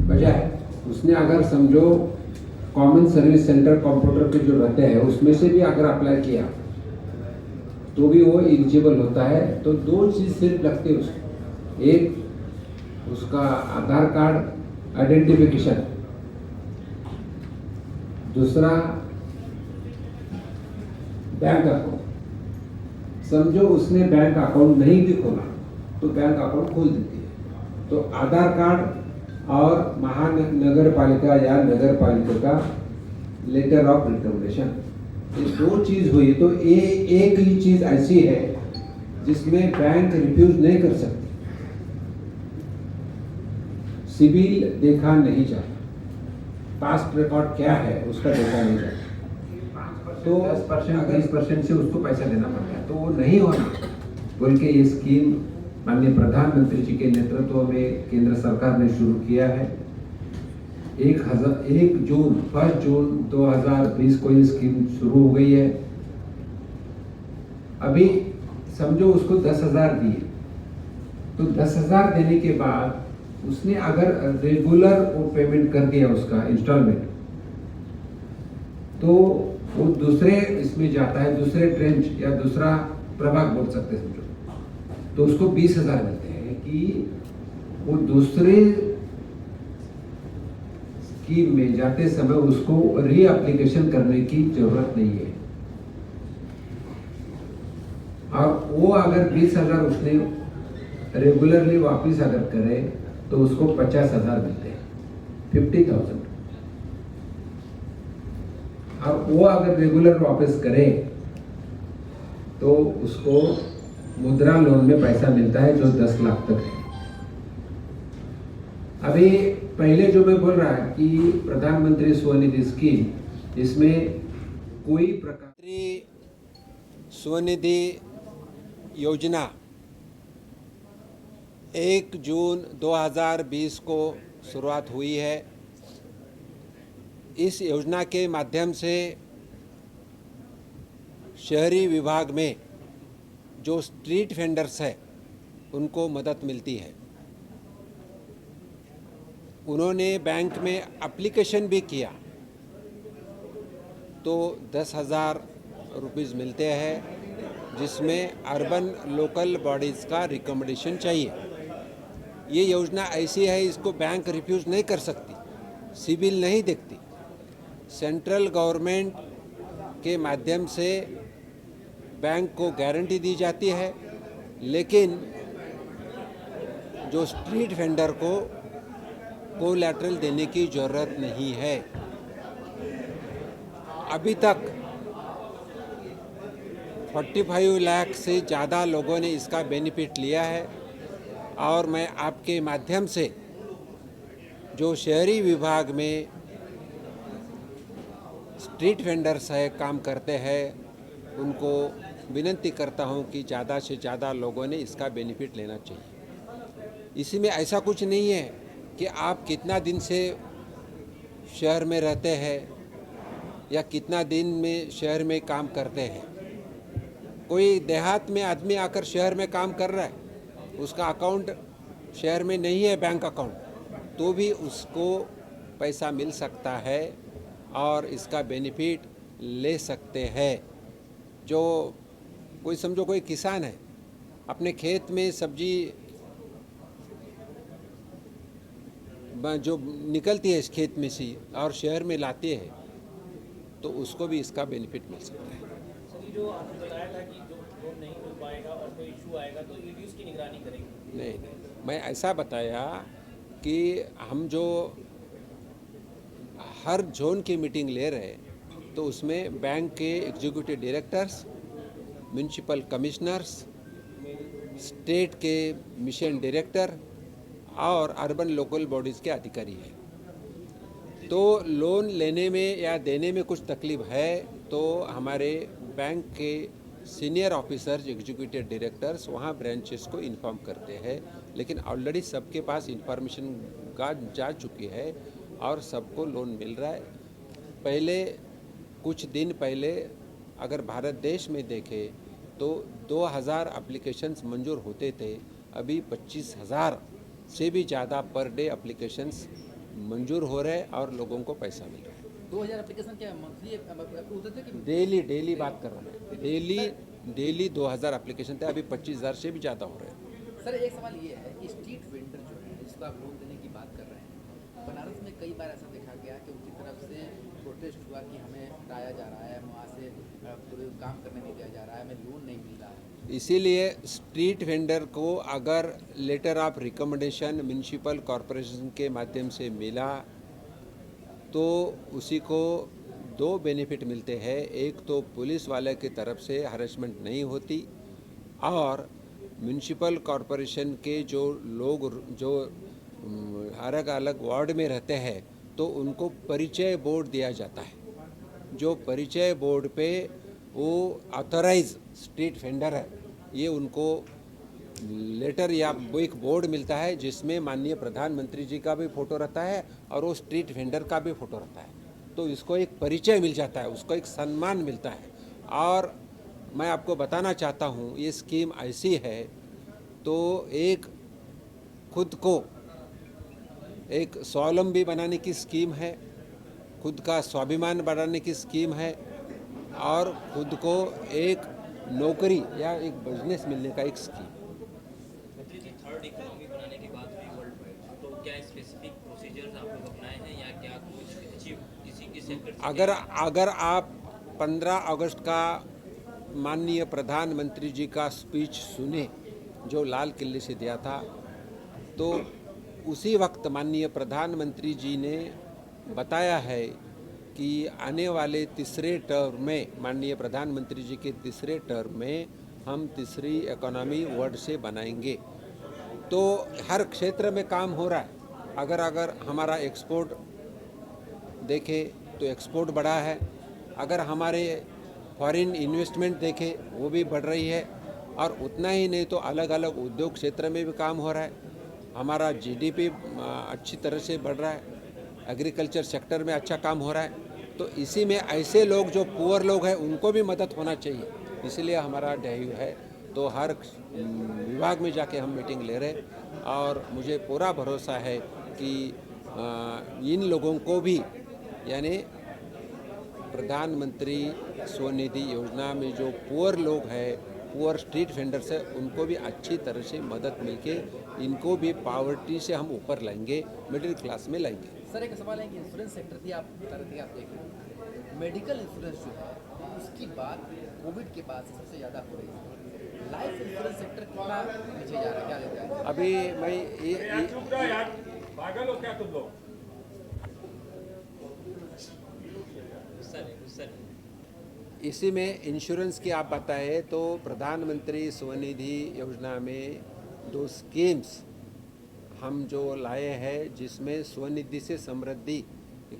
बजाय उसने अगर समझो कॉमन सर्विस सेंटर कंप्यूटर के जो रहते हैं उसमें से भी अगर अप्लाई किया तो भी वो एलिजिबल होता है। तो दो चीज़ सिर्फ लगती है उसको, एक उसका आधार कार्ड आइडेंटिफिकेशन, दूसरा बैंक अकाउंट। समझो उसने बैंक अकाउंट नहीं भी खोला तो बैंक अकाउंट खोल देती है। तो आधार कार्ड और महानगर पालिका या नगर पालिका का लेटर ऑफ रिकमेंडेशन, ये दो चीज हुई। तो ये एक ही चीज ऐसी है जिसमें बैंक रिफ्यूज नहीं कर सकती। सिविल देखा नहीं जाता, पास्ट रिकॉर्ड क्या है उसका देखा नहीं जाता। तो 10% 20% से उसको पैसा देना पड़ता है, तो वो नहीं होना बोल के ये स्कीम माननीय प्रधानमंत्री जी के नेतृत्व में केंद्र सरकार ने शुरू किया है। 1 जून 2020 को ये स्कीम शुरू हो गई है। अभी समझो उसको 10,000 दिए, तो 10,000 देने के बाद उसने अगर रेगुलर वो पेमेंट कर दिया उसका इंस्टॉलमेंट, तो वो दूसरे इसमें जाता है, दूसरे ट्रेंच या दूसरा प्रभाग बोल सकते समझो, तो उसको 20,000 मिलते हैं कि वो दूसरे स्कीम में जाते समय उसको रीएप्लीकेशन करने की जरूरत नहीं है। और वो अगर 20,000 उसने रेगुलरली वापस अगर करे तो उसको 50,000 मिलते हैं, 50,000। और वो अगर रेगुलर वापस करे तो उसको मुद्रा लोन में पैसा मिलता है जो 10 लाख तक है। अभी पहले जो मैं बोल रहा है कि प्रधानमंत्री स्वनिधि स्कीम, इसमें कोई प्रकार स्वनिधि योजना 1 जून 2020 को शुरुआत हुई है। इस योजना के माध्यम से शहरी विभाग में जो स्ट्रीट वेंडर्स है उनको मदद मिलती है। उन्होंने बैंक में एप्लीकेशन भी किया तो 10,000 रुपीज़ मिलते हैं, जिसमें अर्बन लोकल बॉडीज़ का रिकमेंडेशन चाहिए। ये योजना ऐसी है, इसको बैंक रिफ्यूज़ नहीं कर सकती, सिविल नहीं देखती। सेंट्रल गवर्नमेंट के माध्यम से बैंक को गारंटी दी जाती है, लेकिन जो स्ट्रीट वेंडर को कोलैटरल देने की ज़रूरत नहीं है। अभी तक 45 लाख से ज़्यादा लोगों ने इसका बेनिफिट लिया है। और मैं आपके माध्यम से जो शहरी विभाग में स्ट्रीट वेंडर्स है, काम करते हैं, उनको विनती करता हूं कि ज़्यादा से ज़्यादा लोगों ने इसका बेनिफिट लेना चाहिए। इसी में ऐसा कुछ नहीं है कि आप कितना दिन से शहर में रहते हैं या कितना दिन में शहर में काम करते हैं। कोई देहात में आदमी आकर शहर में काम कर रहा है, उसका अकाउंट शहर में नहीं है बैंक अकाउंट, तो भी उसको पैसा मिल सकता है और इसका बेनिफिट ले सकते हैं। जो कोई समझो कोई किसान है, अपने खेत में सब्जी जो निकलती है इस खेत में से और शहर में लाते हैं, तो उसको भी इसका बेनिफिट मिल सकता है। सर, जो आपने बताया था कि जो लोन नहीं मिल पाएगा और कोई इशू आएगा तो ईडी उसकी निगरानी करेगी। नहीं, मैं ऐसा बताया कि हम जो हर जोन की मीटिंग ले रहे हैं, तो उसमें बैंक के executive directors, municipal commissioners, state के मिशन डायरेक्टर और अर्बन लोकल बॉडीज़ के अधिकारी हैं। तो लोन लेने में या देने में कुछ तकलीफ है तो हमारे बैंक के सीनियर ऑफिसर्स, एग्जीक्यूटिव डायरेक्टर्स वहाँ ब्रांचेस को इन्फॉर्म करते हैं। लेकिन ऑलरेडी सबके पास इंफॉर्मेशन जा चुकी है और सबको लोन मिल रहा है। पहले कुछ दिन पहले अगर भारत देश में देखें तो 2,000 एप्लीकेशंस मंजूर होते थे, अभी 25,000 से भी ज़्यादा पर डे एप्लीकेशंस मंजूर हो रहे हैं और लोगों को पैसा मिल रहा है। 2000 एप्लीकेशन क्या मंथली अप्रूव होते थे कि डेली बात कर रहे हैं, डेली 2000 एप्लीकेशन थे, अभी 25,000 से भी ज़्यादा हो रहे हैं। सर एक सवाल ये है कि स्ट्रीट वेंडर जो है जिसको आप लोन देने की बात कर रहे हैं, बनारस में कई बार ऐसा देखा गया कि उनकी तरफ से प्रोटेस्ट हुआ कि हमें हटाया जा रहा है, वहाँ से पूरे काम करने नहीं दिया जा रहा है, हमें लोन नहीं मिल रहा है। इसीलिए स्ट्रीट वेंडर को अगर letter of recommendation municipal corporation के माध्यम से मिला तो उसी को दो बेनिफिट मिलते हैं। एक तो पुलिस वाले की तरफ से हरेसमेंट नहीं होती और म्यूनिसिपल कॉरपोरेशन के जो लोग जो अलग अलग वार्ड में रहते हैं तो उनको परिचय बोर्ड दिया जाता है। जो परिचय बोर्ड पे वो ऑथराइज स्ट्रीट वेंडर है, ये उनको लेटर या वो एक बोर्ड मिलता है जिसमें माननीय प्रधानमंत्री जी का भी फोटो रहता है और वो स्ट्रीट वेंडर का भी फोटो रहता है। तो इसको एक परिचय मिल जाता है, उसको एक सम्मान मिलता है। और मैं आपको बताना चाहता हूँ ये स्कीम ऐसी है तो एक खुद को एक स्वावलंबी बनाने की स्कीम है, खुद का स्वाभिमान बढ़ाने की स्कीम है और खुद को एक नौकरी या एक बिजनेस मिलने का एक स्कीम। मंत्री जी, थर्ड इकोनॉमी बनाने की बात हुई वर्ल्ड में, तो क्या स्पेसिफिक प्रोसीजर्स आप लोग अपनाए हैं या क्या कुछ अचीव किसी सेक्टर अगर आप 15 अगस्त का माननीय प्रधानमंत्री जी का स्पीच सुने जो लाल किले से दिया था, तो उसी वक्त माननीय प्रधानमंत्री जी ने बताया है कि आने वाले तीसरे टर्म में, माननीय प्रधानमंत्री जी के तीसरे टर्म में हम तीसरी इकोनॉमी वर्ल्ड से बनाएंगे। तो हर क्षेत्र में काम हो रहा है। अगर हमारा एक्सपोर्ट देखें तो एक्सपोर्ट बढ़ा है, अगर हमारे फॉरेन इन्वेस्टमेंट देखें वो भी बढ़ रही है, और उतना ही नहीं तो अलग अलग उद्योग क्षेत्र में भी काम हो रहा है। हमारा जीडीपी अच्छी तरह से बढ़ रहा है, एग्रीकल्चर सेक्टर में अच्छा काम हो रहा है। तो इसी में ऐसे लोग जो पुअर लोग हैं उनको भी मदद होना चाहिए, इसलिए हमारा ड्राइव है। तो हर विभाग में जाके हम मीटिंग ले रहे हैं और मुझे पूरा भरोसा है कि इन लोगों को भी, यानी प्रधानमंत्री स्वनिधि योजना में जो पुअर लोग हैं, पुअर स्ट्रीट वेंडर्स है, उनको भी अच्छी तरह से मदद मिलके इनको भी पॉवर्टी से हम ऊपर लाएंगे, मिडिल क्लास में लाएंगे। सर एक सवाल है कि इंश्योरेंस सेक्टर थी, आप बता रहे थे, आप देख रहे हैं मेडिकल इंश्योरेंस जो है उसकी बात कोविड के बाद से सबसे ज़्यादा हो रही है। लाइफ इंश्योरेंस सेक्टर कितना पीछे जा रहा है, क्या लेता है? अभी मैं पागल हो क्या तुम लोग? इसी में इंश्योरेंस की आप बताएं तो प्रधानमंत्री स्वनिधि योजना में 2 स्कीम्स हम जो लाए हैं, जिसमें स्वनिधि से समृद्धि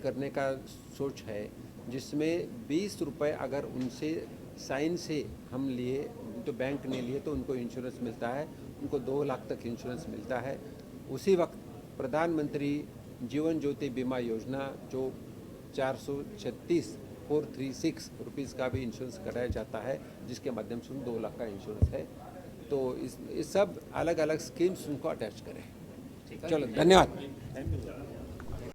करने का सोच है, जिसमें 20 रुपये अगर उनसे साइन से हम लिए तो बैंक ने लिए तो उनको इंश्योरेंस मिलता है, उनको 2 लाख तक इंश्योरेंस मिलता है। उसी वक्त प्रधानमंत्री जीवन ज्योति बीमा योजना जो 436 रुपीज़ का भी इंश्योरेंस कराया जाता है, जिसके माध्यम से 2 लाख का इंश्योरेंस है। तो इस सब अलग अलग स्कीम्स उनको अटैच करें। चलो, धन्यवाद।